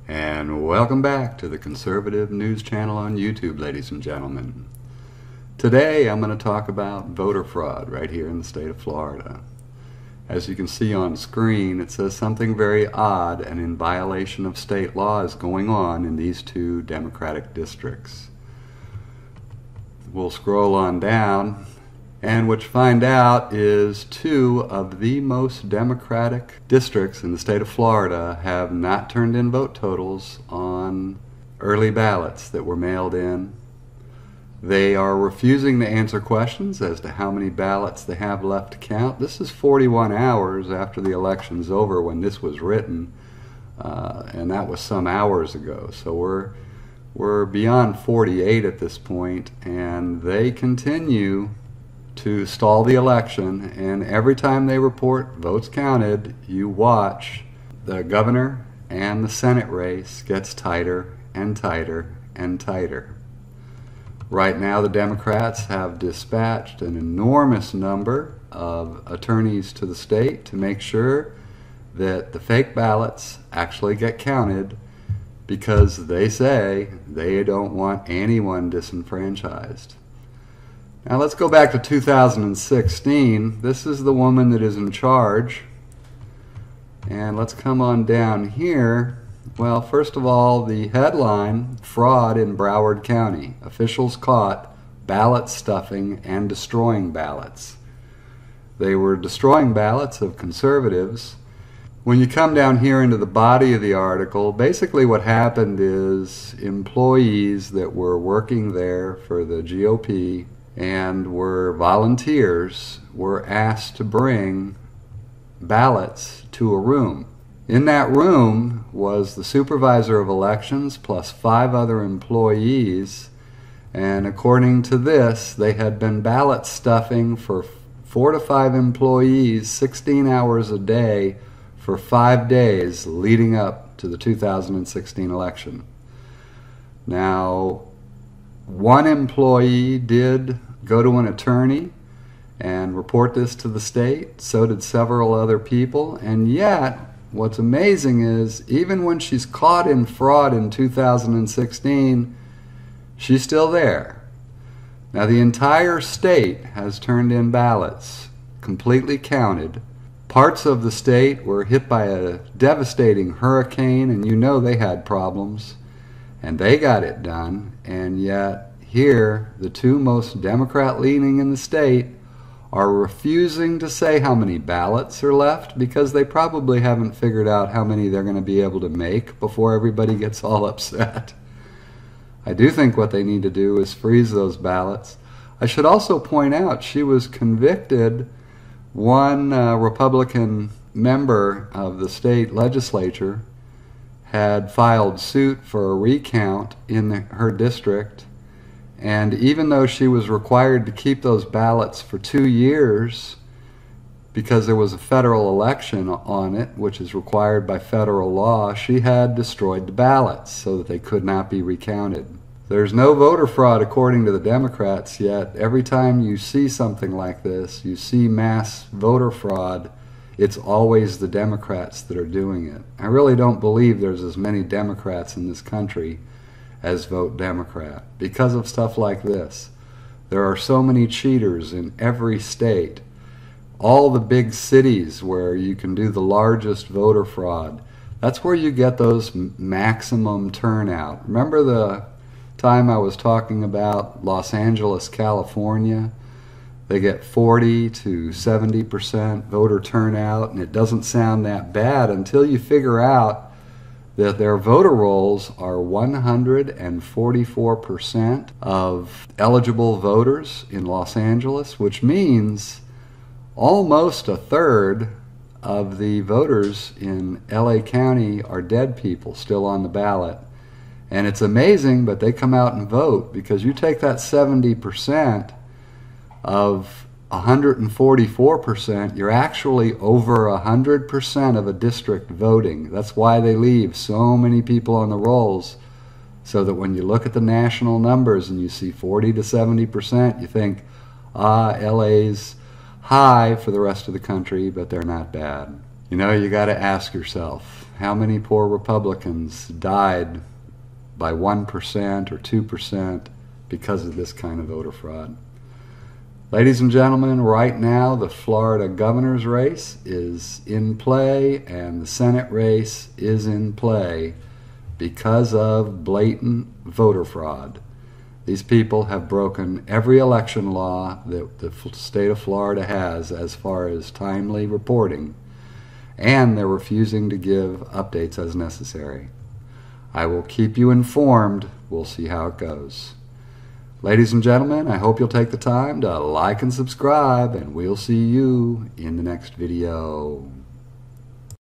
And welcome back to the Conservative News Channel on YouTube, ladies and gentlemen. Today I'm going to talk about voter fraud right here in the state of Florida. As you can see on screen, it says something very odd and in violation of state law is going on in these two Democratic districts. We'll scroll on down, and what you find out is two of the most Democratic districts in the state of Florida have not turned in vote totals on early ballots that were mailed in. They are refusing to answer questions as to how many ballots they have left to count. This is 41 hours after the election's over when this was written, and that was some hours ago. So we're beyond 48 at this point, and they continue to stall the election, and every time they report votes counted, you watch the governor and the Senate race gets tighter and tighter and tighter. Right now the Democrats have dispatched an enormous number of attorneys to the state to make sure that the fake ballots actually get counted, because they say they don't want anyone disenfranchised. Now let's go back to 2016. This is the woman that is in charge. And let's come on down here. Well, first of all, the headline, fraud in Broward County. Officials caught ballot stuffing and destroying ballots. They were destroying ballots of conservatives. When you come down here into the body of the article, basically what happened is employees that were working there for the GOP and were volunteers were asked to bring ballots to a room. In that room was the supervisor of elections plus 5 other employees, and according to this, they had been ballot stuffing for 4 to 5 employees 16 hours a day for 5 days leading up to the 2016 election. Now, one employee did go to an attorney and report this to the state. So did several other people. And yet, what's amazing is, even when she's caught in fraud in 2016, she's still there. Now, the entire state has turned in ballots, completely counted. Parts of the state were hit by a devastating hurricane, and you know they had problems, and they got it done. And yet, here, the two most Democrat-leaning in the state are refusing to say how many ballots are left, because they probably haven't figured out how many they're going to be able to make before everybody gets all upset. I do think what they need to do is freeze those ballots. I should also point out she was convicted. One Republican member of the state legislature had filed suit for a recount in her district. And even though she was required to keep those ballots for 2 years because there was a federal election on it, which is required by federal law, she had destroyed the ballots so that they could not be recounted. There's no voter fraud according to the Democrats, yet every time you see something like this, you see mass voter fraud, it's always the Democrats that are doing it. I really don't believe there's as many Democrats in this country as vote Democrat because of stuff like this. There are so many cheaters in every state. All the big cities where you can do the largest voter fraud, that's where you get those maximum turnout. Remember the time I was talking about Los Angeles, California? They get 40 to 70% voter turnout, and it doesn't sound that bad until you figure out that their voter rolls are 144% of eligible voters in Los Angeles, which means almost a third of the voters in LA County are dead people still on the ballot. And it's amazing, but they come out and vote, because you take that 70% of 144%, you're actually over 100% of a district voting. That's why they leave so many people on the rolls, so that when you look at the national numbers and you see 40 to 70%, you think, LA's high for the rest of the country, but they're not bad. You know, you got to ask yourself, how many poor Republicans died by 1% or 2% because of this kind of voter fraud. Ladies and gentlemen, right now the Florida governor's race is in play and the Senate race is in play because of blatant voter fraud. These people have broken every election law that the state of Florida has as far as timely reporting, and they're refusing to give updates as necessary. I will keep you informed. We'll see how it goes. Ladies and gentlemen, I hope you'll take the time to like and subscribe, and we'll see you in the next video.